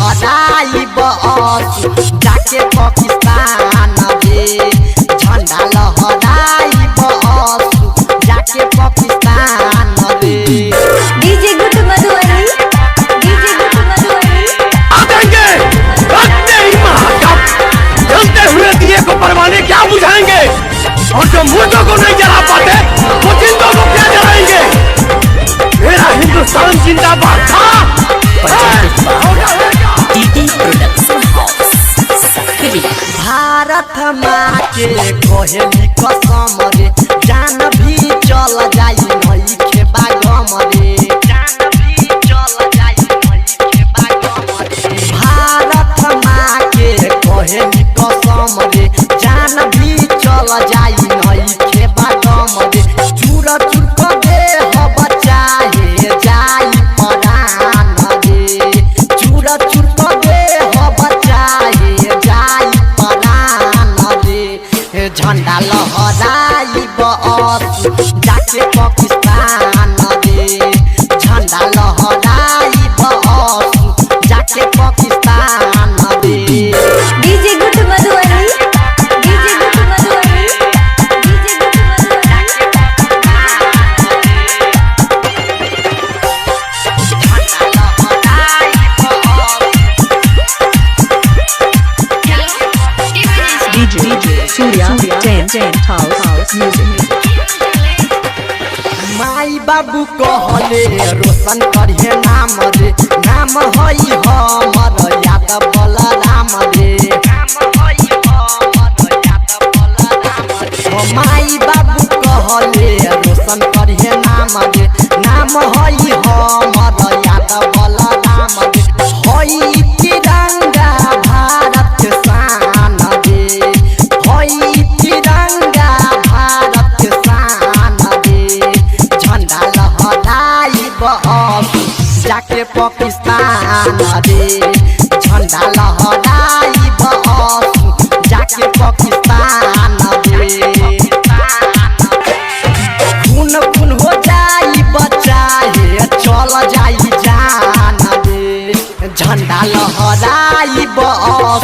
लहराई बस जाके पाकिस्तान रे झंडा लहराई बस जाके पाकिस्तान रे। डीजे गुट मधुबनी आ जाएंगे रखते ही महाकप जलते हुए दिए को परवाने क्या बुझाएंगे और जो मुर्दों को नहीं जला पाते वो जिंदों को क्या जलाएंगे। मेरा हिंदुस्तान जिंदाबाद था। भारत माँ के कोहली कसम रे जान भी चल जाई नई खेबा गम रे जान भी चल जाई नई खेबा गम रे। भारत माँ के कोहली कसम रे जान भी चल जाई नई खेबा गम रे। चूर चूर को दे हो बचाए जाई परान रे चूर चूर को दे हो बचाए जाई परान रे। झंडा लहराई बस जाके पाकिस्तान रे झंडा लहराई बस जाके पाकिस्तान रे। डीजे गुट Madhubani DJ Surya Tent House Music। माई बाबू कहले रोशन करिए नाम रे नाम हई हमर यादव बलराम रे माई बाबू कहले रोशन करिए नाम रे नाम हई हमर यादव बलराम रे। हई तिरंगा भारत शान रे हई तिरंगा भारत शान रे। झंडा लहराई बस जाके पाकिस्तान रे झंडा लहराई बस जाके पाकिस्तान रे। खून खून हो जाई बचाए चल जाई जान रे झंडा लहराई बस